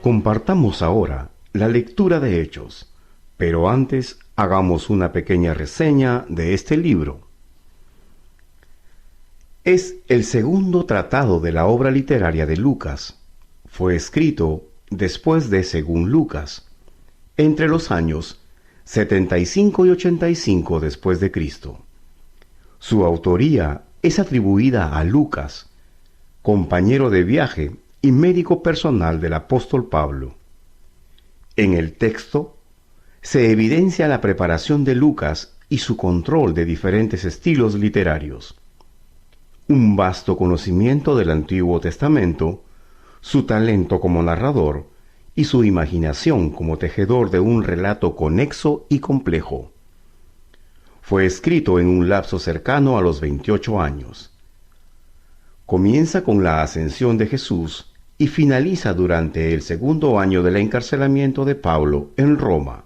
Compartamos ahora la lectura de Hechos, pero antes hagamos una pequeña reseña de este libro. Es el segundo tratado de la obra literaria de Lucas. Fue escrito después de Según Lucas, entre los años 75 y 85 después de Cristo. Su autoría es atribuida a Lucas, compañero de viaje y médico personal del apóstol Pablo. En el texto se evidencia la preparación de Lucas y su control de diferentes estilos literarios. Un vasto conocimiento del Antiguo Testamento, su talento como narrador y su imaginación como tejedor de un relato conexo y complejo. Fue escrito en un lapso cercano a los 28 años. Comienza con la ascensión de Jesús y finaliza durante el segundo año del encarcelamiento de Pablo en Roma.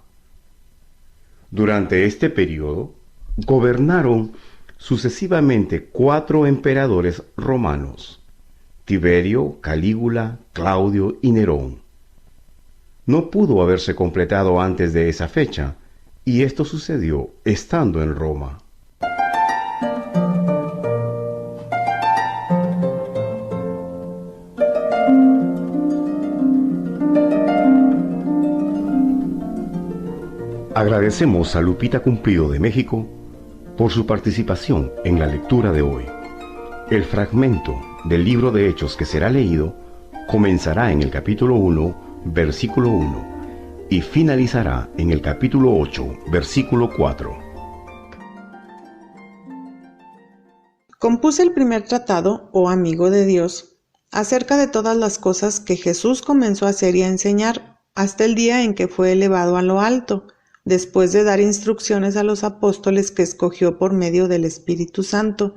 Durante este periodo, gobernaron sucesivamente 4 emperadores romanos: Tiberio, Calígula, Claudio y Nerón. No pudo haberse completado antes de esa fecha, y esto sucedió estando en Roma. Agradecemos a Lupita Cumplido de México por su participación en la lectura de hoy. El fragmento del libro de Hechos que será leído comenzará en el capítulo 1, versículo 1, y finalizará en el capítulo 8, versículo 4. Compuse el primer tratado, oh amigo de Dios, acerca de todas las cosas que Jesús comenzó a hacer y a enseñar hasta el día en que fue elevado a lo alto, después de dar instrucciones a los apóstoles que escogió por medio del Espíritu Santo,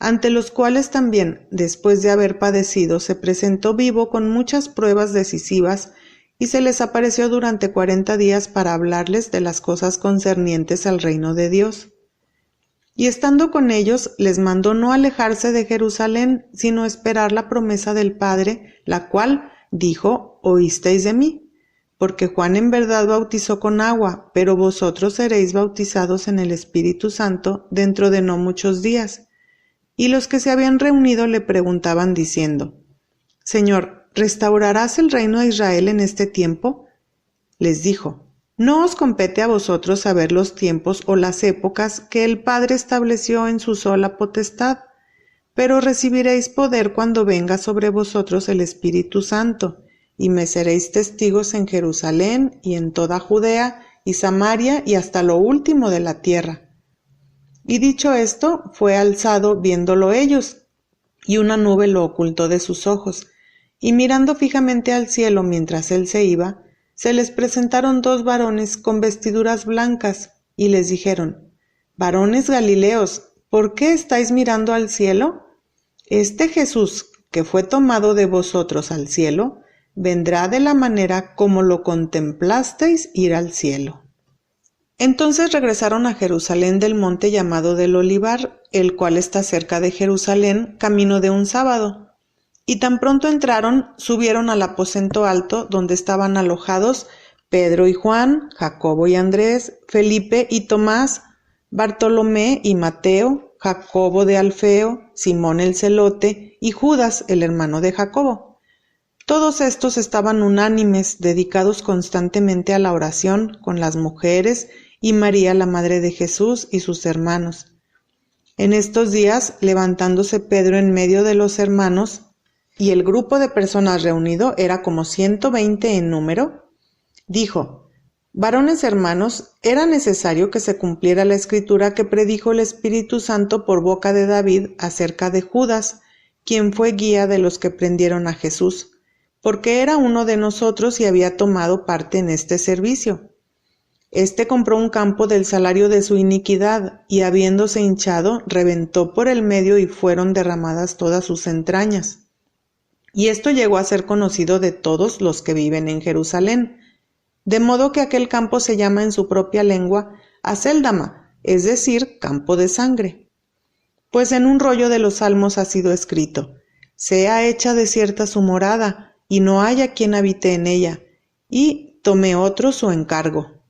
ante los cuales también, después de haber padecido, se presentó vivo con muchas pruebas decisivas y se les apareció durante 40 días para hablarles de las cosas concernientes al reino de Dios. Y estando con ellos, les mandó no alejarse de Jerusalén, sino esperar la promesa del Padre, la cual dijo: «Oísteis de mí». Porque Juan en verdad bautizó con agua, pero vosotros seréis bautizados en el Espíritu Santo dentro de no muchos días. Y los que se habían reunido le preguntaban diciendo: Señor, ¿restaurarás el reino de Israel en este tiempo? Les dijo: No os compete a vosotros saber los tiempos o las épocas que el Padre estableció en su sola potestad, pero recibiréis poder cuando venga sobre vosotros el Espíritu Santo, y me seréis testigos en Jerusalén y en toda Judea y Samaria y hasta lo último de la tierra. Y dicho esto, fue alzado viéndolo ellos, y una nube lo ocultó de sus ojos, y mirando fijamente al cielo mientras él se iba, se les presentaron 2 varones con vestiduras blancas, y les dijeron: Varones Galileos, ¿por qué estáis mirando al cielo? Este Jesús, que fue tomado de vosotros al cielo, vendrá de la manera como lo contemplasteis ir al cielo. Entonces regresaron a Jerusalén del monte llamado del Olivar, el cual está cerca de Jerusalén, camino de un sábado. Y tan pronto entraron, subieron al aposento alto, donde estaban alojados Pedro y Juan, Jacobo y Andrés, Felipe y Tomás, Bartolomé y Mateo, Jacobo de Alfeo, Simón el celote y Judas, el hermano de Jacobo. Todos estos estaban unánimes, dedicados constantemente a la oración con las mujeres y María, la madre de Jesús, y sus hermanos. En estos días, levantándose Pedro en medio de los hermanos, y el grupo de personas reunido era como 120 en número, dijo: Varones hermanos, era necesario que se cumpliera la escritura que predijo el Espíritu Santo por boca de David acerca de Judas, quien fue guía de los que prendieron a Jesús, porque era uno de nosotros y había tomado parte en este servicio. Este compró un campo del salario de su iniquidad, y habiéndose hinchado, reventó por el medio y fueron derramadas todas sus entrañas. Y esto llegó a ser conocido de todos los que viven en Jerusalén, de modo que aquel campo se llama en su propia lengua Acéldama, es decir, campo de sangre. Pues en un rollo de los Salmos ha sido escrito: sea hecha desierta su morada, y no haya quien habite en ella, y tome otro su encargo.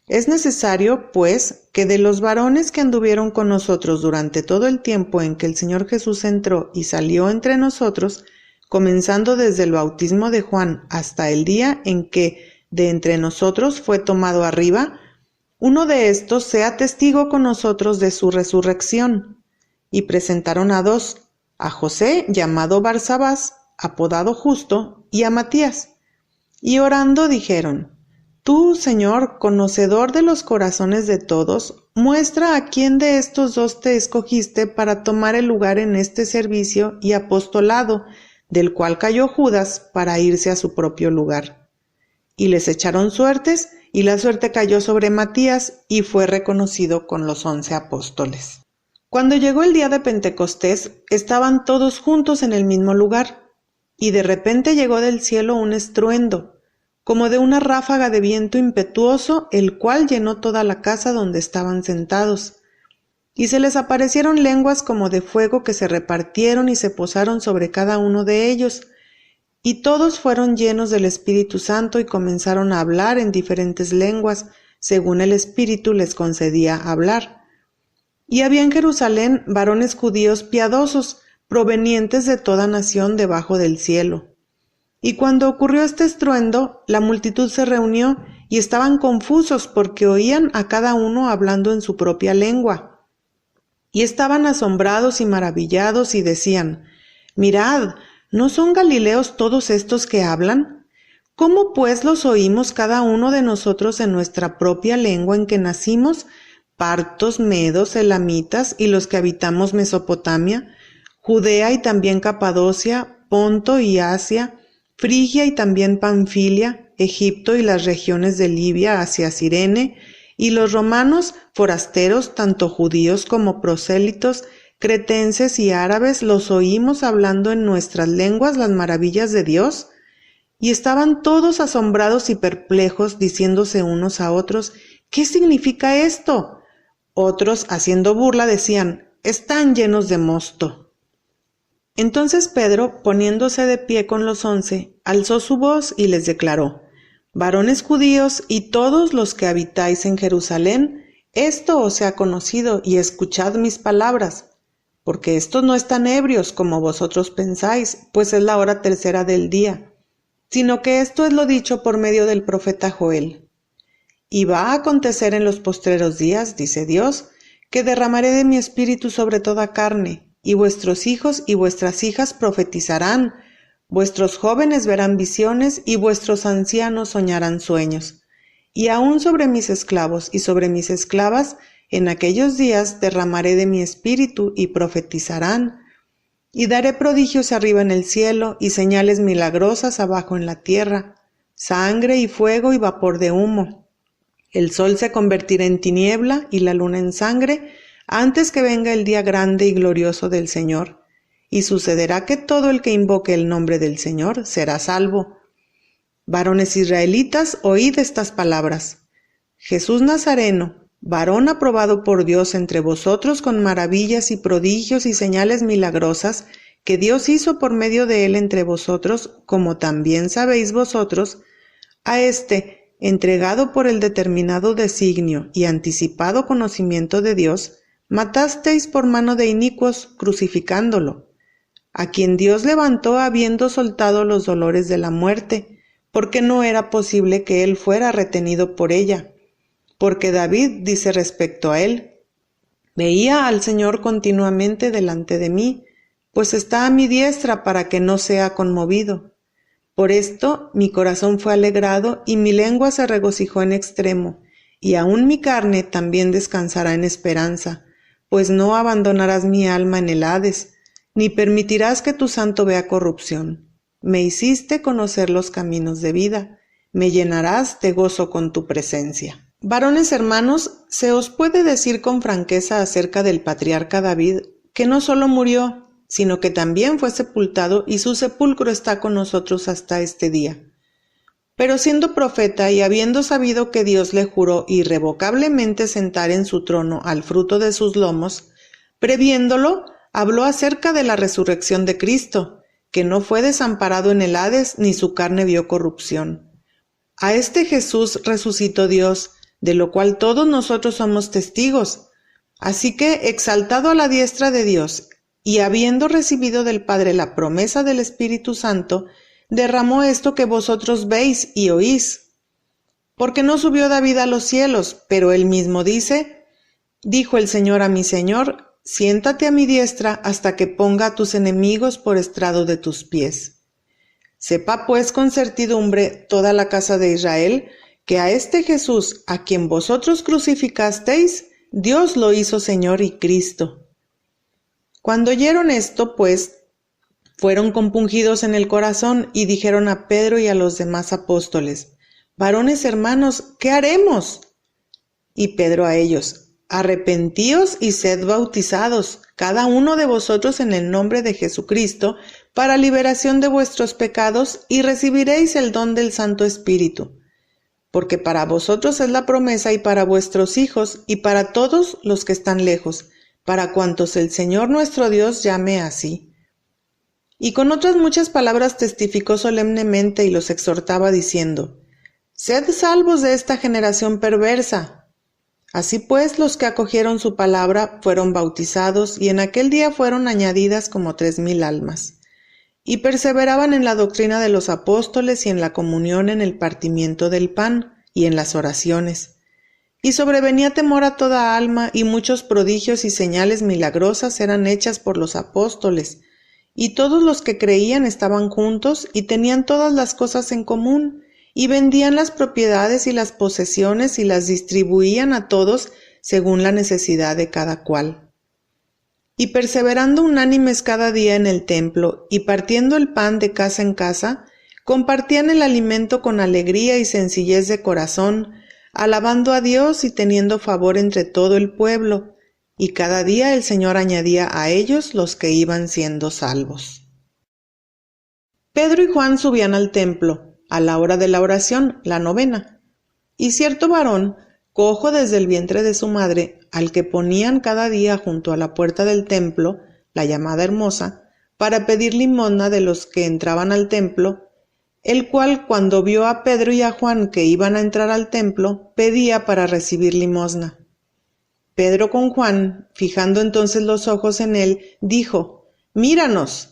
Es necesario, pues, que de los varones que anduvieron con nosotros durante todo el tiempo en que el Señor Jesús entró y salió entre nosotros, comenzando desde el bautismo de Juan hasta el día en que de entre nosotros fue tomado arriba, uno de estos sea testigo con nosotros de su resurrección. Y presentaron a dos, a José, llamado Barsabás, apodado Justo, y a Matías. Y orando dijeron: Tú, Señor, conocedor de los corazones de todos, muestra a quién de estos dos te escogiste para tomar el lugar en este servicio y apostolado, del cual cayó Judas para irse a su propio lugar. Y les echaron suertes, y la suerte cayó sobre Matías, y fue reconocido con los 11 apóstoles. Cuando llegó el día de Pentecostés, estaban todos juntos en el mismo lugar, y de repente llegó del cielo un estruendo, como de una ráfaga de viento impetuoso, el cual llenó toda la casa donde estaban sentados. Y se les aparecieron lenguas como de fuego que se repartieron y se posaron sobre cada uno de ellos. Y todos fueron llenos del Espíritu Santo y comenzaron a hablar en diferentes lenguas, según el Espíritu les concedía hablar. Y había en Jerusalén varones judíos piadosos, provenientes de toda nación debajo del cielo. Y cuando ocurrió este estruendo, la multitud se reunió y estaban confusos porque oían a cada uno hablando en su propia lengua. Y estaban asombrados y maravillados y decían: Mirad, ¿no son galileos todos estos que hablan? ¿Cómo pues los oímos cada uno de nosotros en nuestra propia lengua en que nacimos, partos, medos, elamitas y los que habitamos Mesopotamia, Judea y también Capadocia, Ponto y Asia, Frigia y también Panfilia, Egipto y las regiones de Libia hacia Cirene, y los romanos forasteros, tanto judíos como prosélitos, cretenses y árabes, los oímos hablando en nuestras lenguas las maravillas de Dios? Y estaban todos asombrados y perplejos, diciéndose unos a otros: ¿Qué significa esto? Otros, haciendo burla, decían: Están llenos de mosto. Entonces Pedro, poniéndose de pie con los 11, alzó su voz y les declaró: Varones judíos y todos los que habitáis en Jerusalén, esto os sea conocido y escuchad mis palabras, porque estos no están ebrios como vosotros pensáis, pues es la hora tercera del día, sino que esto es lo dicho por medio del profeta Joel. Y va a acontecer en los postreros días, dice Dios, que derramaré de mi espíritu sobre toda carne, y vuestros hijos y vuestras hijas profetizarán, vuestros jóvenes verán visiones y vuestros ancianos soñarán sueños. Y aún sobre mis esclavos y sobre mis esclavas en aquellos días derramaré de mi espíritu y profetizarán. Y daré prodigios arriba en el cielo y señales milagrosas abajo en la tierra, sangre y fuego y vapor de humo. El sol se convertirá en tiniebla y la luna en sangre, antes que venga el día grande y glorioso del Señor, y sucederá que todo el que invoque el nombre del Señor será salvo. Varones israelitas, oíd estas palabras. Jesús Nazareno, varón aprobado por Dios entre vosotros con maravillas y prodigios y señales milagrosas, que Dios hizo por medio de él entre vosotros, como también sabéis vosotros, a este, entregado por el determinado designio y anticipado conocimiento de Dios, matasteis por mano de inicuos, crucificándolo, a quien Dios levantó habiendo soltado los dolores de la muerte, porque no era posible que él fuera retenido por ella. Porque David dice respecto a él: Veía al Señor continuamente delante de mí, pues está a mi diestra para que no sea conmovido. Por esto mi corazón fue alegrado y mi lengua se regocijó en extremo, y aun mi carne también descansará en esperanza, pues no abandonarás mi alma en el Hades, ni permitirás que tu santo vea corrupción. Me hiciste conocer los caminos de vida, me llenarás de gozo con tu presencia. Varones hermanos, se os puede decir con franqueza acerca del patriarca David, que no solo murió, sino que también fue sepultado y su sepulcro está con nosotros hasta este día. Pero siendo profeta y habiendo sabido que Dios le juró irrevocablemente sentar en su trono al fruto de sus lomos, previéndolo, habló acerca de la resurrección de Cristo, que no fue desamparado en el Hades, ni su carne vio corrupción. A este Jesús resucitó Dios, de lo cual todos nosotros somos testigos. Así que, exaltado a la diestra de Dios, y habiendo recibido del Padre la promesa del Espíritu Santo, derramó esto que vosotros veis y oís. Porque no subió David a los cielos, pero él mismo dice, dijo el Señor a mi Señor, siéntate a mi diestra hasta que ponga a tus enemigos por estrado de tus pies. Sepa pues con certidumbre toda la casa de Israel, que a este Jesús, a quien vosotros crucificasteis, Dios lo hizo Señor y Cristo. Cuando oyeron esto, pues, fueron compungidos en el corazón y dijeron a Pedro y a los demás apóstoles, varones hermanos, ¿qué haremos? Y Pedro a ellos, arrepentíos y sed bautizados, cada uno de vosotros en el nombre de Jesucristo, para liberación de vuestros pecados, y recibiréis el don del Santo Espíritu. Porque para vosotros es la promesa y para vuestros hijos y para todos los que están lejos, para cuantos el Señor nuestro Dios llame así. Y con otras muchas palabras testificó solemnemente y los exhortaba diciendo, sed salvos de esta generación perversa. Así pues, los que acogieron su palabra fueron bautizados, y en aquel día fueron añadidas como 3,000 almas. Y perseveraban en la doctrina de los apóstoles y en la comunión, en el partimiento del pan y en las oraciones. Y sobrevenía temor a toda alma, y muchos prodigios y señales milagrosas eran hechas por los apóstoles. Y todos los que creían estaban juntos y tenían todas las cosas en común, y vendían las propiedades y las posesiones y las distribuían a todos según la necesidad de cada cual. Y perseverando unánimes cada día en el templo, y partiendo el pan de casa en casa, compartían el alimento con alegría y sencillez de corazón, alabando a Dios y teniendo favor entre todo el pueblo, y cada día el Señor añadía a ellos los que iban siendo salvos. Pedro y Juan subían al templo, a la hora de la oración, la novena, y cierto varón, cojo desde el vientre de su madre, al que ponían cada día junto a la puerta del templo, la llamada Hermosa, para pedir limosna de los que entraban al templo, el cual cuando vio a Pedro y a Juan que iban a entrar al templo, pedía para recibir limosna. Pedro con Juan, fijando entonces los ojos en él, dijo, míranos.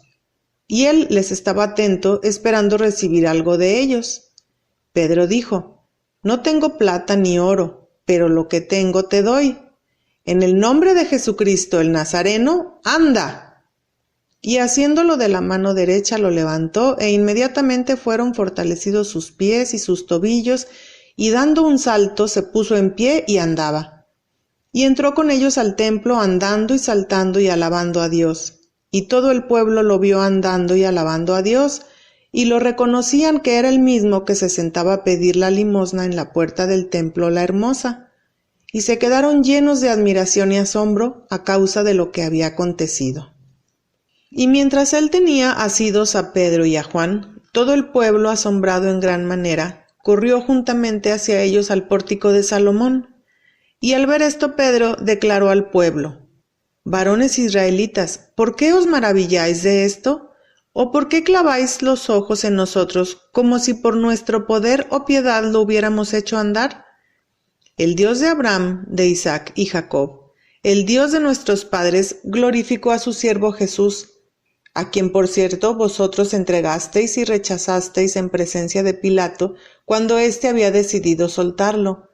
Y él les estaba atento, esperando recibir algo de ellos. Pedro dijo, no tengo plata ni oro, pero lo que tengo te doy. En el nombre de Jesucristo el Nazareno, ¡anda! Y haciéndolo de la mano derecha lo levantó, e inmediatamente fueron fortalecidos sus pies y sus tobillos, y dando un salto se puso en pie y andaba. Y entró con ellos al templo andando y saltando y alabando a Dios. Y todo el pueblo lo vio andando y alabando a Dios, y lo reconocían que era el mismo que se sentaba a pedir la limosna en la puerta del templo la Hermosa, y se quedaron llenos de admiración y asombro a causa de lo que había acontecido. Y mientras él tenía asidos a Pedro y a Juan, todo el pueblo, asombrado en gran manera, corrió juntamente hacia ellos al pórtico de Salomón. Y al ver esto Pedro declaró al pueblo, varones israelitas, ¿por qué os maravilláis de esto? ¿O por qué claváis los ojos en nosotros, como si por nuestro poder o piedad lo hubiéramos hecho andar? El Dios de Abraham, de Isaac y Jacob, el Dios de nuestros padres, glorificó a su siervo Jesús, a quien por cierto vosotros entregasteis y rechazasteis en presencia de Pilato, cuando éste había decidido soltarlo.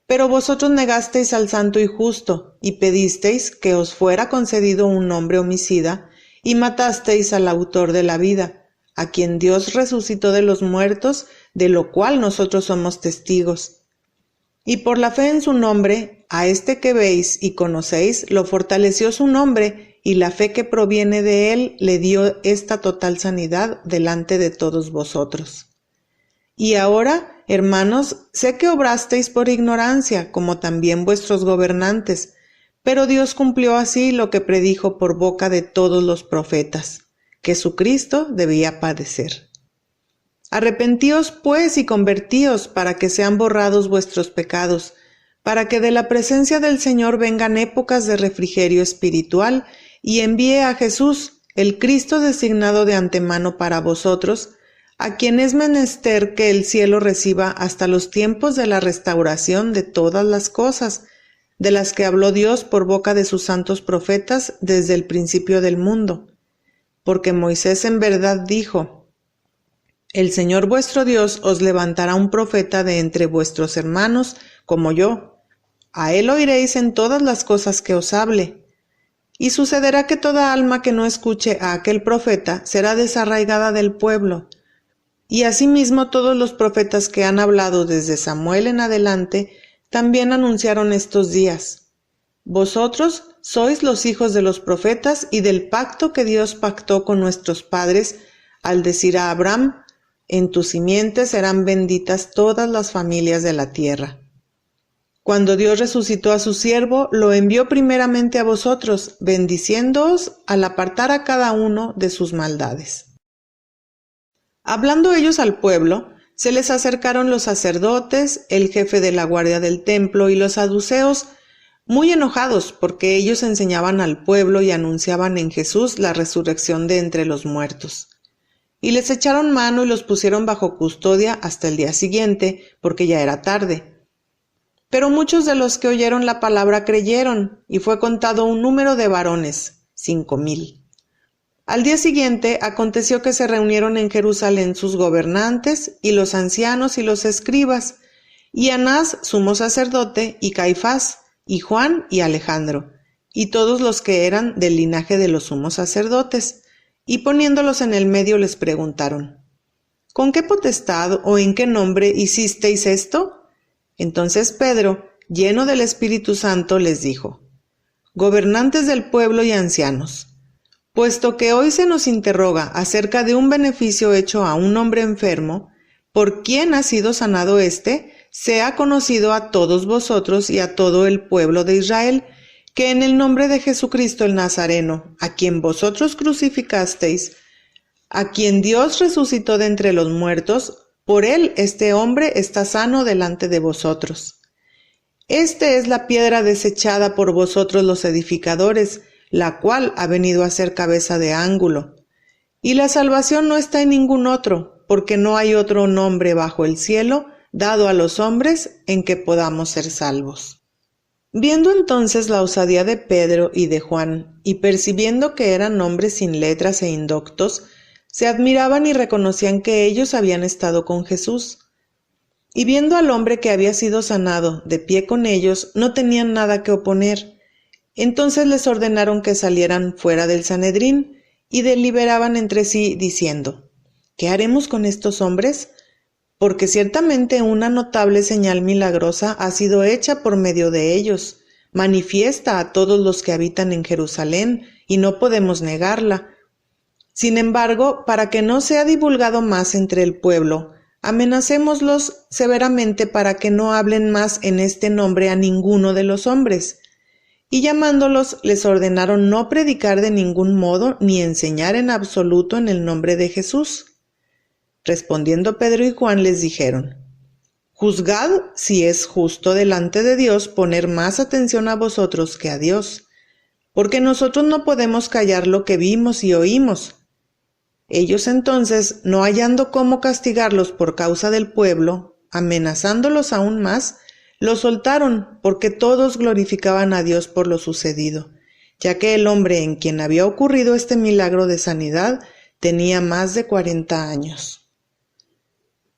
Pero vosotros negasteis al santo y justo, y pedisteis que os fuera concedido un nombre homicida, y matasteis al autor de la vida, a quien Dios resucitó de los muertos, de lo cual nosotros somos testigos. Y por la fe en su nombre, a este que veis y conocéis, lo fortaleció su nombre, y la fe que proviene de él le dio esta total sanidad delante de todos vosotros. Y ahora, hermanos, sé que obrasteis por ignorancia, como también vuestros gobernantes, pero Dios cumplió así lo que predijo por boca de todos los profetas, que su Cristo debía padecer. Arrepentíos pues y convertíos para que sean borrados vuestros pecados, para que de la presencia del Señor vengan épocas de refrigerio espiritual, y envíe a Jesús, el Cristo designado de antemano para vosotros, a quien es menester que el cielo reciba hasta los tiempos de la restauración de todas las cosas, de las que habló Dios por boca de sus santos profetas desde el principio del mundo. Porque Moisés en verdad dijo: El Señor vuestro Dios os levantará un profeta de entre vuestros hermanos, como yo. A él oiréis en todas las cosas que os hable. Y sucederá que toda alma que no escuche a aquel profeta será desarraigada del pueblo. Y asimismo todos los profetas que han hablado desde Samuel en adelante también anunciaron estos días. Vosotros sois los hijos de los profetas y del pacto que Dios pactó con nuestros padres al decir a Abraham: en tu simiente serán benditas todas las familias de la tierra. Cuando Dios resucitó a su siervo, lo envió primeramente a vosotros, bendiciéndoos al apartar a cada uno de sus maldades. Hablando ellos al pueblo, se les acercaron los sacerdotes, el jefe de la guardia del templo y los saduceos, muy enojados porque ellos enseñaban al pueblo y anunciaban en Jesús la resurrección de entre los muertos. Y les echaron mano y los pusieron bajo custodia hasta el día siguiente, porque ya era tarde. Pero muchos de los que oyeron la palabra creyeron, y fue contado un número de varones, 5,000. Al día siguiente aconteció que se reunieron en Jerusalén sus gobernantes, y los ancianos y los escribas, y Anás, sumo sacerdote, y Caifás, y Juan y Alejandro, y todos los que eran del linaje de los sumos sacerdotes, y poniéndolos en el medio les preguntaron: ¿Con qué potestad o en qué nombre hicisteis esto? Entonces Pedro, lleno del Espíritu Santo, les dijo: Gobernantes del pueblo y ancianos, puesto que hoy se nos interroga acerca de un beneficio hecho a un hombre enfermo, ¿por quién ha sido sanado éste? Sea conocido a todos vosotros y a todo el pueblo de Israel, que en el nombre de Jesucristo el Nazareno, a quien vosotros crucificasteis, a quien Dios resucitó de entre los muertos, por él este hombre está sano delante de vosotros. Este es la piedra desechada por vosotros los edificadores, la cual ha venido a ser cabeza de ángulo. Y la salvación no está en ningún otro, porque no hay otro nombre bajo el cielo dado a los hombres en que podamos ser salvos. Viendo entonces la osadía de Pedro y de Juan, y percibiendo que eran hombres sin letras e indoctos, se admiraban y reconocían que ellos habían estado con Jesús. Y viendo al hombre que había sido sanado de pie con ellos, no tenían nada que oponer. Entonces les ordenaron que salieran fuera del Sanedrín, y deliberaban entre sí, diciendo: ¿Qué haremos con estos hombres? Porque ciertamente una notable señal milagrosa ha sido hecha por medio de ellos, manifiesta a todos los que habitan en Jerusalén, y no podemos negarla. Sin embargo, para que no sea divulgado más entre el pueblo, amenacémoslos severamente para que no hablen más en este nombre a ninguno de los hombres. Y llamándolos, les ordenaron no predicar de ningún modo ni enseñar en absoluto en el nombre de Jesús. Respondiendo Pedro y Juan les dijeron: Juzgad si es justo delante de Dios poner más atención a vosotros que a Dios, porque nosotros no podemos callar lo que vimos y oímos. Ellos entonces, no hallando cómo castigarlos por causa del pueblo, amenazándolos aún más, los soltaron, porque todos glorificaban a Dios por lo sucedido, ya que el hombre en quien había ocurrido este milagro de sanidad tenía más de 40 años.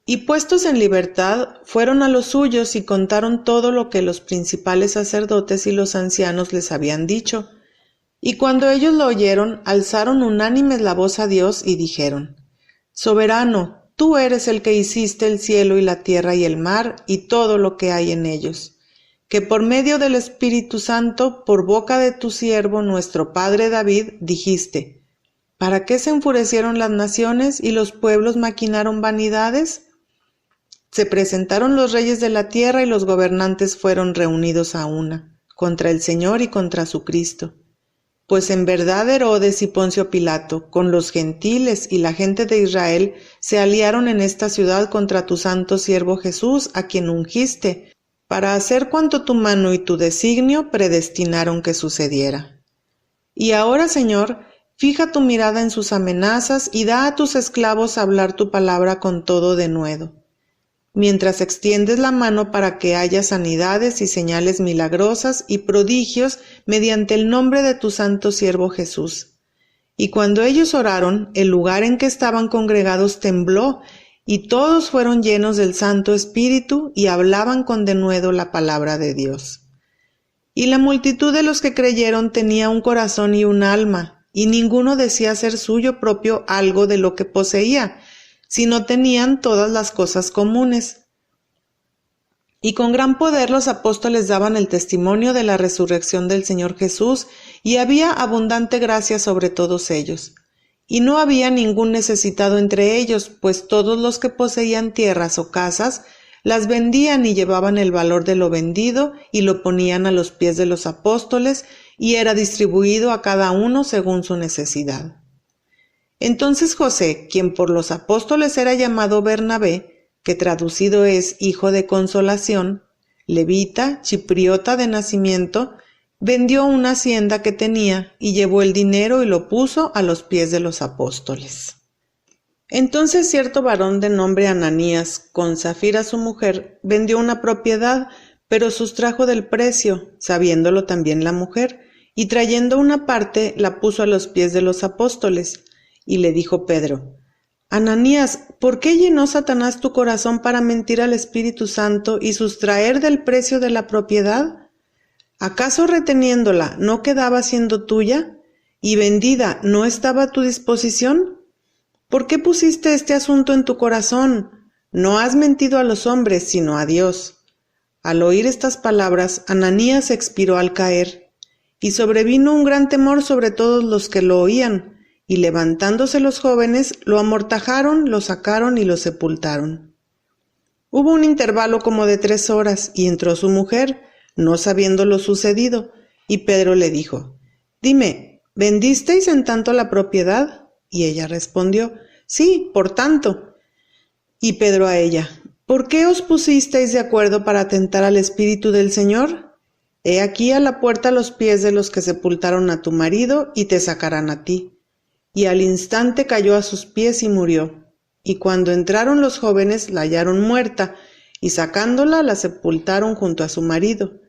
Y puestos en libertad, fueron a los suyos y contaron todo lo que los principales sacerdotes y los ancianos les habían dicho. Y cuando ellos lo oyeron, alzaron unánimes la voz a Dios y dijeron: Soberano, tú eres el que hiciste el cielo y la tierra y el mar y todo lo que hay en ellos, que por medio del Espíritu Santo, por boca de tu siervo nuestro padre David, dijiste: ¿Para qué se enfurecieron las naciones y los pueblos maquinaron vanidades? Se presentaron los reyes de la tierra y los gobernantes fueron reunidos a una, contra el Señor y contra su Cristo. Pues en verdad Herodes y Poncio Pilato, con los gentiles y la gente de Israel, se aliaron en esta ciudad contra tu santo siervo Jesús, a quien ungiste, para hacer cuanto tu mano y tu designio predestinaron que sucediera. Y ahora, Señor, Fija tu mirada en sus amenazas y da a tus esclavos hablar tu palabra con todo denuedo, mientras extiendes la mano para que haya sanidades y señales milagrosas y prodigios mediante el nombre de tu santo siervo Jesús. Y cuando ellos oraron, el lugar en que estaban congregados tembló, y todos fueron llenos del Santo Espíritu y hablaban con denuedo la palabra de Dios. Y la multitud de los que creyeron tenía un corazón y un alma, y ninguno decía ser suyo propio algo de lo que poseía, sino tenían todas las cosas comunes. Y con gran poder los apóstoles daban el testimonio de la resurrección del Señor Jesús, y había abundante gracia sobre todos ellos. Y no había ningún necesitado entre ellos, pues todos los que poseían tierras o casas las vendían y llevaban el valor de lo vendido y lo ponían a los pies de los apóstoles, y era distribuido a cada uno según su necesidad. Entonces José, quien por los apóstoles era llamado Bernabé, que traducido es hijo de consolación, levita, chipriota de nacimiento, vendió una hacienda que tenía y llevó el dinero y lo puso a los pies de los apóstoles. Entonces cierto varón de nombre Ananías, con Safira su mujer, vendió una propiedad, pero sustrajo del precio, sabiéndolo también la mujer, y trayendo una parte la puso a los pies de los apóstoles. Y le dijo Pedro: Ananías, ¿por qué llenó Satanás tu corazón para mentir al Espíritu Santo y sustraer del precio de la propiedad? ¿Acaso reteniéndola no quedaba siendo tuya? ¿Y vendida no estaba a tu disposición? ¿Por qué pusiste este asunto en tu corazón? No has mentido a los hombres, sino a Dios. Al oír estas palabras, Ananías expiró al caer, y sobrevino un gran temor sobre todos los que lo oían, y levantándose los jóvenes, lo amortajaron, lo sacaron y lo sepultaron. Hubo un intervalo como de 3 horas, y entró su mujer, no sabiendo lo sucedido, y Pedro le dijo: Dime, ¿vendisteis en tanto la propiedad? Y ella respondió: Sí, por tanto. Y Pedro a ella: ¿Por qué os pusisteis de acuerdo para tentar al Espíritu del Señor? He aquí a la puerta los pies de los que sepultaron a tu marido, y te sacarán a ti. Y al instante cayó a sus pies y murió. Y cuando entraron los jóvenes, la hallaron muerta, y sacándola la sepultaron junto a su marido.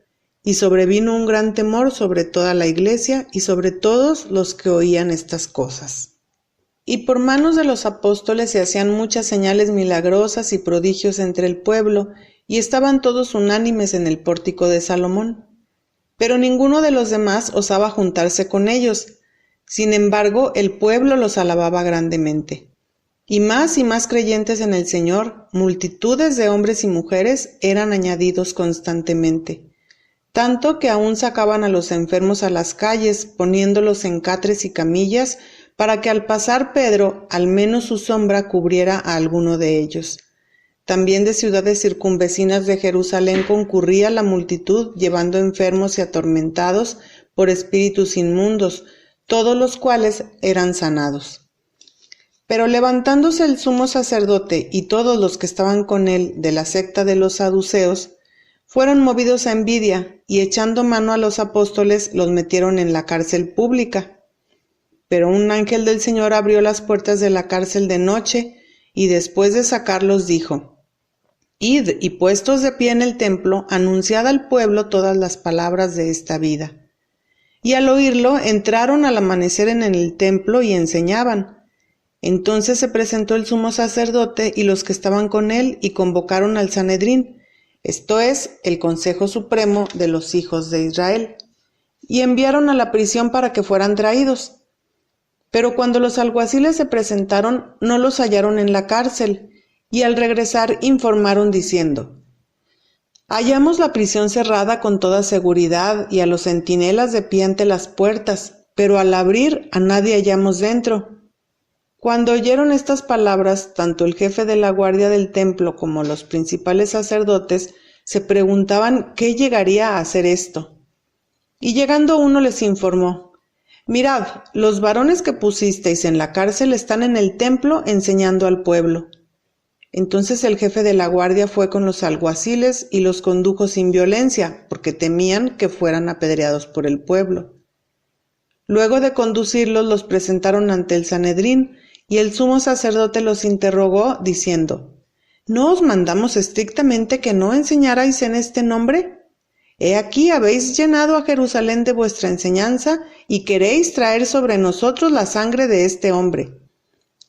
Y sobrevino un gran temor sobre toda la iglesia y sobre todos los que oían estas cosas. Y por manos de los apóstoles se hacían muchas señales milagrosas y prodigios entre el pueblo, y estaban todos unánimes en el pórtico de Salomón. Pero ninguno de los demás osaba juntarse con ellos. Sin embargo, el pueblo los alababa grandemente. Y más creyentes en el Señor, multitudes de hombres y mujeres eran añadidos constantemente. Tanto que aún sacaban a los enfermos a las calles, poniéndolos en catres y camillas, para que al pasar Pedro, al menos su sombra cubriera a alguno de ellos. También de ciudades circunvecinas de Jerusalén concurría la multitud, llevando enfermos y atormentados por espíritus inmundos, todos los cuales eran sanados. Pero levantándose el sumo sacerdote y todos los que estaban con él de la secta de los saduceos, fueron movidos a envidia, y echando mano a los apóstoles los metieron en la cárcel pública. Pero un ángel del Señor abrió las puertas de la cárcel de noche, y después de sacarlos dijo: Id, y puestos de pie en el templo, anunciad al pueblo todas las palabras de esta vida. Y al oírlo, entraron al amanecer en el templo y enseñaban. Entonces se presentó el sumo sacerdote y los que estaban con él, y convocaron al Sanedrín, esto es, el Consejo Supremo de los hijos de Israel, y enviaron a la prisión para que fueran traídos. Pero cuando los alguaciles se presentaron, no los hallaron en la cárcel, y al regresar informaron diciendo: Hallamos la prisión cerrada con toda seguridad y a los centinelas de pie ante las puertas, pero al abrir a nadie hallamos dentro. Cuando oyeron estas palabras, tanto el jefe de la guardia del templo como los principales sacerdotes se preguntaban qué llegaría a hacer esto. Y llegando uno les informó: Mirad, los varones que pusisteis en la cárcel están en el templo enseñando al pueblo. Entonces el jefe de la guardia fue con los alguaciles y los condujo sin violencia, porque temían que fueran apedreados por el pueblo. Luego de conducirlos, los presentaron ante el Sanedrín, y el sumo sacerdote los interrogó, diciendo: ¿No os mandamos estrictamente que no enseñarais en este nombre? He aquí habéis llenado a Jerusalén de vuestra enseñanza, y queréis traer sobre nosotros la sangre de este hombre.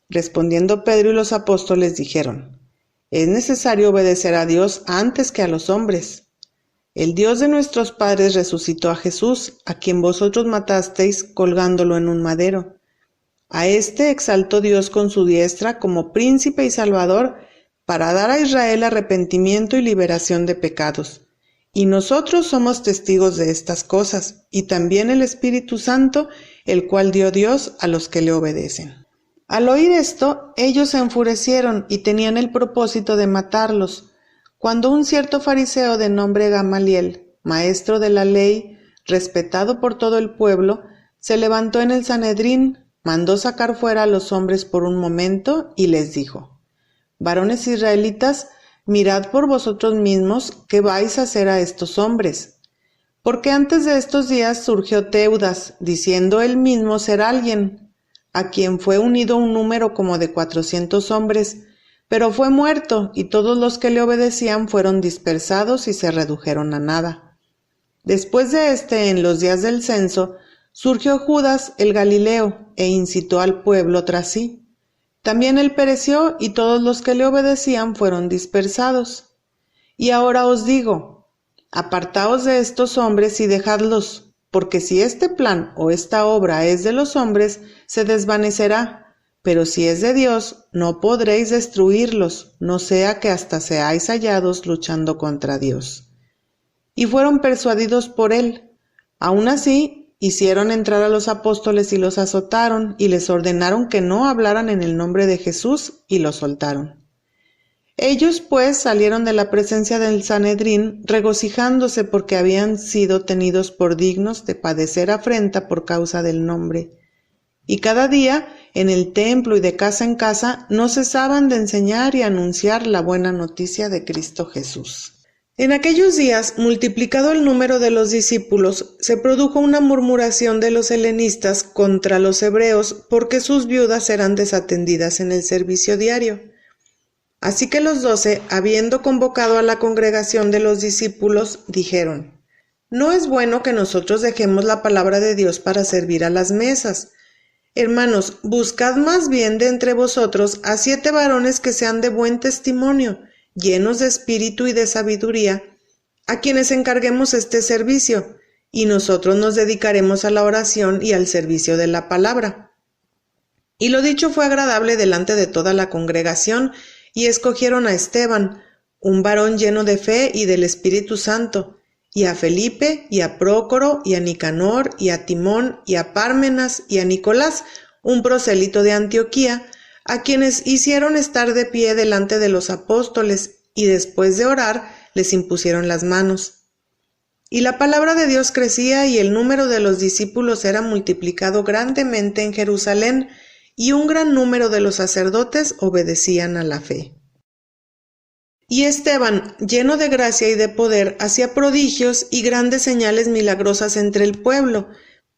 Respondiendo Pedro y los apóstoles dijeron: Es necesario obedecer a Dios antes que a los hombres. El Dios de nuestros padres resucitó a Jesús, a quien vosotros matasteis colgándolo en un madero. A éste exaltó Dios con su diestra como príncipe y salvador, para dar a Israel arrepentimiento y liberación de pecados. Y nosotros somos testigos de estas cosas, y también el Espíritu Santo, el cual dio Dios a los que le obedecen. Al oír esto, ellos se enfurecieron y tenían el propósito de matarlos, cuando un cierto fariseo de nombre Gamaliel, maestro de la ley, respetado por todo el pueblo, se levantó en el Sanedrín, mandó sacar fuera a los hombres por un momento y les dijo: Varones israelitas, mirad por vosotros mismos qué vais a hacer a estos hombres. Porque antes de estos días surgió Teudas, diciendo él mismo ser alguien, a quien fue unido un número como de 400 hombres, pero fue muerto, y todos los que le obedecían fueron dispersados y se redujeron a nada. Después de en los días del censo, surgió Judas el Galileo, e incitó al pueblo tras sí. También él pereció, y todos los que le obedecían fueron dispersados. Y ahora os digo: apartaos de estos hombres y dejadlos, porque si este plan o esta obra es de los hombres, se desvanecerá, pero si es de Dios, no podréis destruirlos, no sea que hasta seáis hallados luchando contra Dios. Y fueron persuadidos por él. Aun así, hicieron entrar a los apóstoles y los azotaron, y les ordenaron que no hablaran en el nombre de Jesús, y los soltaron. Ellos pues salieron de la presencia del Sanedrín, regocijándose porque habían sido tenidos por dignos de padecer afrenta por causa del nombre. Y cada día, en el templo y de casa en casa, no cesaban de enseñar y anunciar la buena noticia de Cristo Jesús. En aquellos días, multiplicado el número de los discípulos, se produjo una murmuración de los helenistas contra los hebreos porque sus viudas eran desatendidas en el servicio diario. Así que los 12, habiendo convocado a la congregación de los discípulos, dijeron: No es bueno que nosotros dejemos la palabra de Dios para servir a las mesas. Hermanos, buscad más bien de entre vosotros a 7 varones que sean de buen testimonio, llenos de espíritu y de sabiduría, a quienes encarguemos este servicio, y nosotros nos dedicaremos a la oración y al servicio de la palabra. Y lo dicho fue agradable delante de toda la congregación, y escogieron a Esteban, un varón lleno de fe y del Espíritu Santo, y a Felipe, y a Prócoro, y a Nicanor, y a Timón, y a Pármenas, y a Nicolás, un prosélito de Antioquía, a quienes hicieron estar de pie delante de los apóstoles, y después de orar, les impusieron las manos. Y la palabra de Dios crecía, y el número de los discípulos era multiplicado grandemente en Jerusalén, y un gran número de los sacerdotes obedecían a la fe. Y Esteban, lleno de gracia y de poder, hacía prodigios y grandes señales milagrosas entre el pueblo,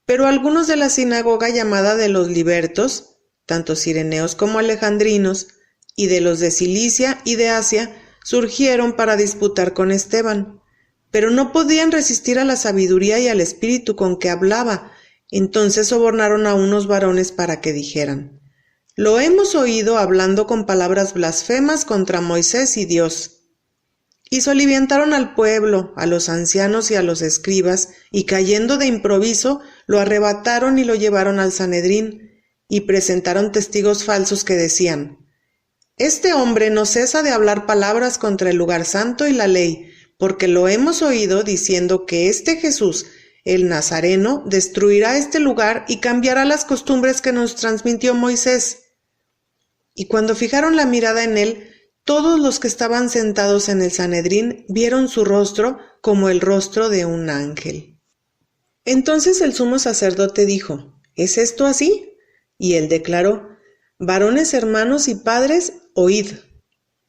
pero algunos de la sinagoga llamada de los libertos, tanto cireneos como alejandrinos, y de los de Cilicia y de Asia, surgieron para disputar con Esteban, pero no podían resistir a la sabiduría y al espíritu con que hablaba. Entonces sobornaron a unos varones para que dijeran: Lo hemos oído hablando con palabras blasfemas contra Moisés y Dios. Y soliviantaron al pueblo, a los ancianos y a los escribas, y cayendo de improviso, lo arrebataron y lo llevaron al Sanedrín, y presentaron testigos falsos que decían: Este hombre no cesa de hablar palabras contra el lugar santo y la ley, porque lo hemos oído diciendo que este Jesús, el Nazareno, destruirá este lugar y cambiará las costumbres que nos transmitió Moisés. Y cuando fijaron la mirada en él, todos los que estaban sentados en el Sanedrín vieron su rostro como el rostro de un ángel. Entonces el sumo sacerdote dijo: ¿Es esto así? Y él declaró: Varones, hermanos y padres, oíd.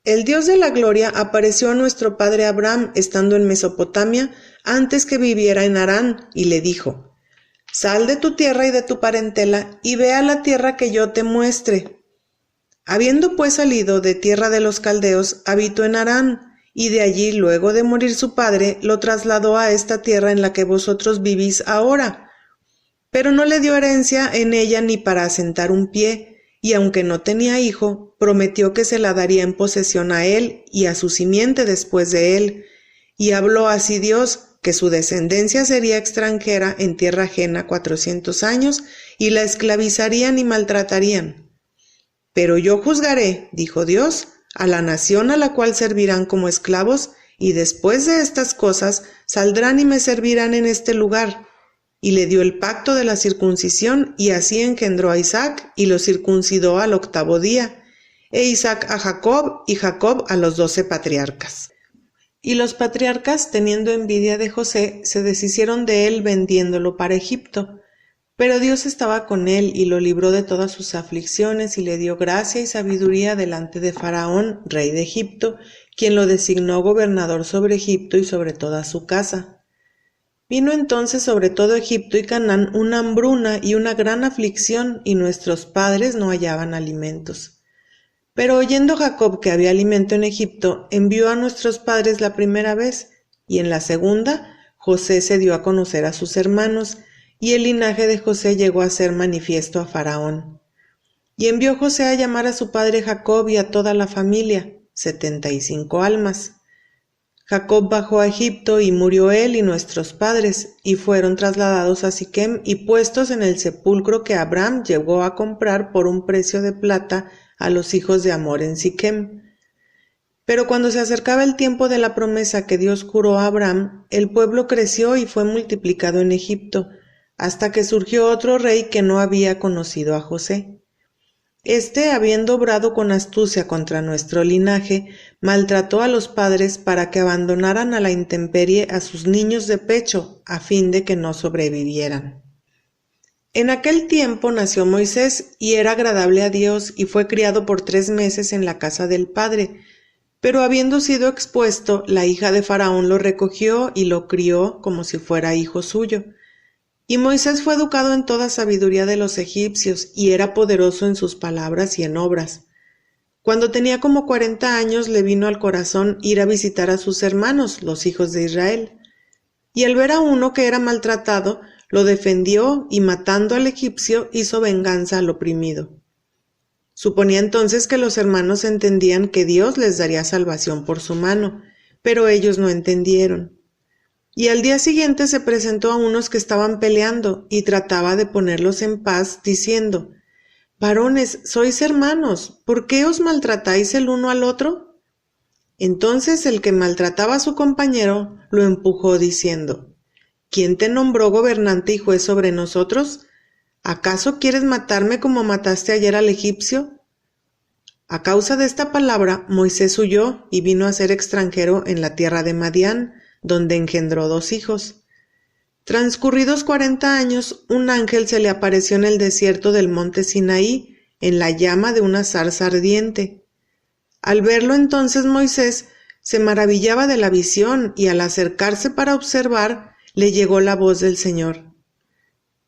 El Dios de la gloria apareció a nuestro padre Abraham estando en Mesopotamia antes que viviera en Harán, y le dijo: Sal de tu tierra y de tu parentela, y ve a la tierra que yo te muestre. Habiendo pues salido de tierra de los caldeos, habitó en Harán, y de allí, luego de morir su padre, lo trasladó a esta tierra en la que vosotros vivís ahora. Pero no le dio herencia en ella ni para asentar un pie, y aunque no tenía hijo, prometió que se la daría en posesión a él y a su simiente después de él. Y habló así Dios, que su descendencia sería extranjera en tierra ajena 400 años, y la esclavizarían y maltratarían. Pero yo juzgaré, dijo Dios, a la nación a la cual servirán como esclavos, y después de estas cosas saldrán y me servirán en este lugar. Y le dio el pacto de la circuncisión, y así engendró a Isaac, y lo circuncidó al 8º día, e Isaac a Jacob, y Jacob a los 12 patriarcas. Y los patriarcas, teniendo envidia de José, se deshicieron de él vendiéndolo para Egipto. Pero Dios estaba con él y lo libró de todas sus aflicciones y le dio gracia y sabiduría delante de Faraón, rey de Egipto, quien lo designó gobernador sobre Egipto y sobre toda su casa. Vino entonces sobre todo Egipto y Canaán una hambruna y una gran aflicción, y nuestros padres no hallaban alimentos. Pero oyendo Jacob que había alimento en Egipto, envió a nuestros padres la primera vez, y en la segunda, José se dio a conocer a sus hermanos, y el linaje de José llegó a ser manifiesto a Faraón. Y envió José a llamar a su padre Jacob y a toda la familia, 75 almas. Jacob bajó a Egipto y murió él y nuestros padres, y fueron trasladados a Siquem y puestos en el sepulcro que Abraham llegó a comprar por un precio de plata a los hijos de Hamor en Siquem. Pero cuando se acercaba el tiempo de la promesa que Dios juró a Abraham, el pueblo creció y fue multiplicado en Egipto, hasta que surgió otro rey que no había conocido a José. Este, habiendo obrado con astucia contra nuestro linaje, maltrató a los padres para que abandonaran a la intemperie a sus niños de pecho, a fin de que no sobrevivieran. En aquel tiempo nació Moisés, y era agradable a Dios, y fue criado por 3 meses en la casa del padre. Pero habiendo sido expuesto, la hija de Faraón lo recogió y lo crió como si fuera hijo suyo. Y Moisés fue educado en toda sabiduría de los egipcios, y era poderoso en sus palabras y en obras. Cuando tenía como 40 años, le vino al corazón ir a visitar a sus hermanos, los hijos de Israel. Y al ver a uno que era maltratado, lo defendió, y matando al egipcio, hizo venganza al oprimido. Suponía entonces que los hermanos entendían que Dios les daría salvación por su mano, pero ellos no entendieron. Y al día siguiente se presentó a unos que estaban peleando, y trataba de ponerlos en paz, diciendo: «Varones, sois hermanos, ¿por qué os maltratáis el uno al otro?». Entonces el que maltrataba a su compañero lo empujó, diciendo: «¿Quién te nombró gobernante y juez sobre nosotros? ¿Acaso quieres matarme como mataste ayer al egipcio?». A causa de esta palabra, Moisés huyó y vino a ser extranjero en la tierra de Madián, donde engendró 2 hijos. Transcurridos 40 años, un ángel se le apareció en el desierto del monte Sinaí, en la llama de una zarza ardiente. Al verlo entonces Moisés se maravillaba de la visión, y al acercarse para observar, le llegó la voz del Señor: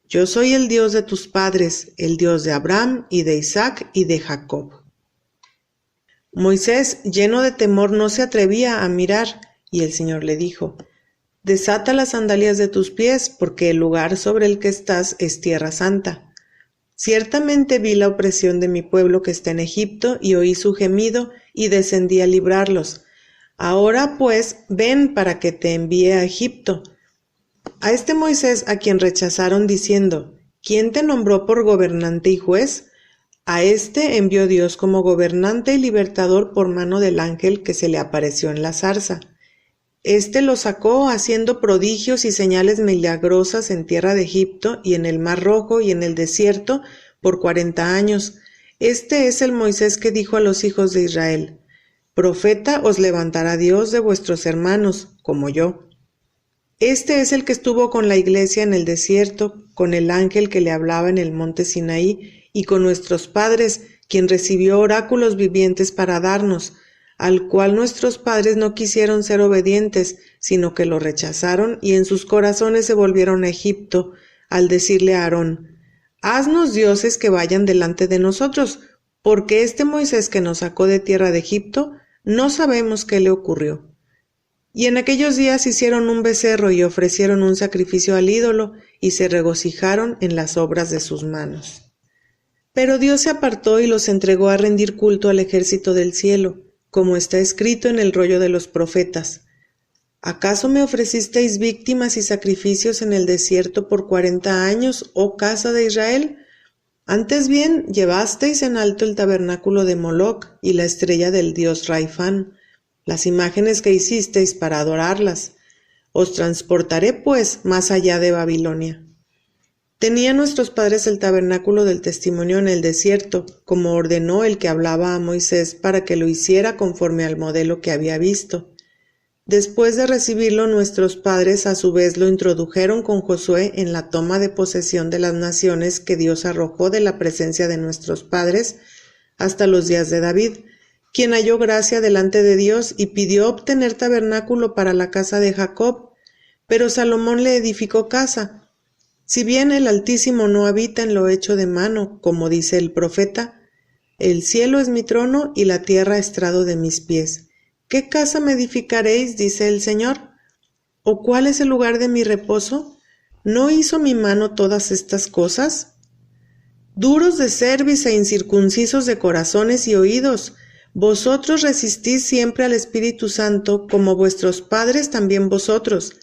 «Yo soy el Dios de tus padres, el Dios de Abraham y de Isaac y de Jacob». Moisés, lleno de temor, no se atrevía a mirar, y el Señor le dijo: «Desata las sandalias de tus pies, porque el lugar sobre el que estás es tierra santa. Ciertamente vi la opresión de mi pueblo que está en Egipto, y oí su gemido, y descendí a librarlos. Ahora pues, ven para que te envíe a Egipto». A este Moisés, a quien rechazaron diciendo: «¿Quién te nombró por gobernante y juez?», a este envió Dios como gobernante y libertador por mano del ángel que se le apareció en la zarza. Este lo sacó haciendo prodigios y señales milagrosas en tierra de Egipto y en el Mar Rojo y en el desierto por 40 años. Este es el Moisés que dijo a los hijos de Israel: «Profeta os levantará Dios de vuestros hermanos, como yo». Este es el que estuvo con la iglesia en el desierto, con el ángel que le hablaba en el monte Sinaí, y con nuestros padres, quien recibió oráculos vivientes para darnos, al cual nuestros padres no quisieron ser obedientes, sino que lo rechazaron, y en sus corazones se volvieron a Egipto, al decirle a Aarón: «Haznos dioses que vayan delante de nosotros, porque este Moisés que nos sacó de tierra de Egipto, no sabemos qué le ocurrió». Y en aquellos días hicieron un becerro y ofrecieron un sacrificio al ídolo, y se regocijaron en las obras de sus manos. Pero Dios se apartó y los entregó a rendir culto al ejército del cielo, como está escrito en el rollo de los profetas: ¿Acaso me ofrecisteis víctimas y sacrificios en el desierto por 40 años, oh casa de Israel? Antes bien, llevasteis en alto el tabernáculo de Moloc y la estrella del dios Raifán, las imágenes que hicisteis para adorarlas. Os transportaré, pues, más allá de Babilonia. Tenían nuestros padres el tabernáculo del testimonio en el desierto, como ordenó el que hablaba a Moisés para que lo hiciera conforme al modelo que había visto. Después de recibirlo, nuestros padres a su vez lo introdujeron con Josué en la toma de posesión de las naciones que Dios arrojó de la presencia de nuestros padres hasta los días de David, quien halló gracia delante de Dios y pidió obtener tabernáculo para la casa de Jacob, pero Salomón le edificó casa. Si bien el Altísimo no habita en lo hecho de mano, como dice el profeta: «El cielo es mi trono y la tierra estrado de mis pies». ¿Qué casa me edificaréis?, dice el Señor. ¿O cuál es el lugar de mi reposo? ¿No hizo mi mano todas estas cosas? Duros de cerviz e incircuncisos de corazones y oídos, vosotros resistís siempre al Espíritu Santo, como vuestros padres también vosotros.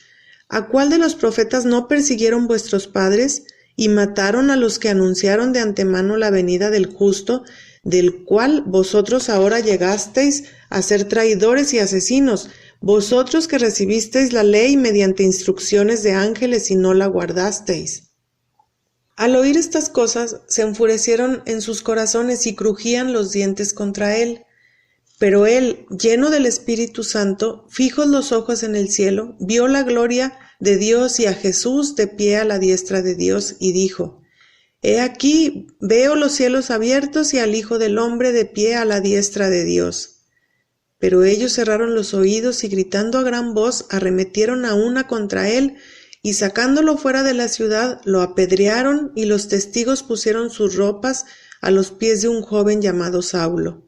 ¿A cuál de los profetas no persiguieron vuestros padres y mataron a los que anunciaron de antemano la venida del justo, del cual vosotros ahora llegasteis a ser traidores y asesinos, vosotros que recibisteis la ley mediante instrucciones de ángeles y no la guardasteis?» Al oír estas cosas, se enfurecieron en sus corazones y crujían los dientes contra él. Pero él, lleno del Espíritu Santo, fijos los ojos en el cielo, vio la gloria de Dios y a Jesús de pie a la diestra de Dios, y dijo: «He aquí, veo los cielos abiertos y al Hijo del Hombre de pie a la diestra de Dios». Pero ellos cerraron los oídos y gritando a gran voz arremetieron a una contra él, y sacándolo fuera de la ciudad lo apedrearon, y los testigos pusieron sus ropas a los pies de un joven llamado Saulo.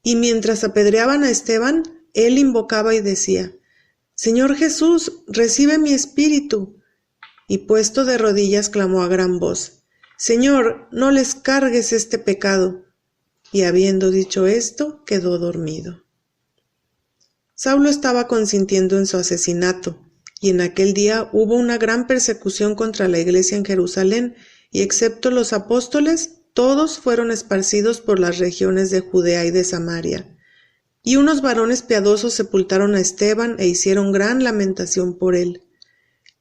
Y mientras apedreaban a Esteban, él invocaba y decía: «Señor Jesús, recibe mi espíritu». Y puesto de rodillas clamó a gran voz: «Señor, no les cargues este pecado». Y habiendo dicho esto, quedó dormido. Saulo estaba consintiendo en su asesinato, y en aquel día hubo una gran persecución contra la iglesia en Jerusalén, y excepto los apóstoles, todos fueron esparcidos por las regiones de Judea y de Samaria. Y unos varones piadosos sepultaron a Esteban e hicieron gran lamentación por él.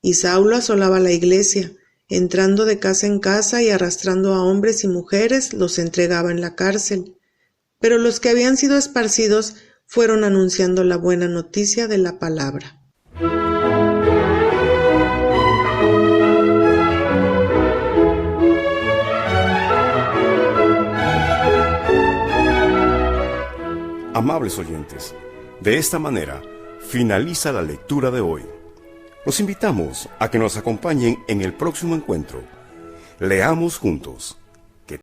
Y Saulo asolaba la iglesia, entrando de casa en casa y arrastrando a hombres y mujeres, los entregaba en la cárcel. Pero los que habían sido esparcidos fueron anunciando la buena noticia de la palabra. Amables oyentes, de esta manera finaliza la lectura de hoy. Los invitamos a que nos acompañen en el próximo encuentro. Leamos juntos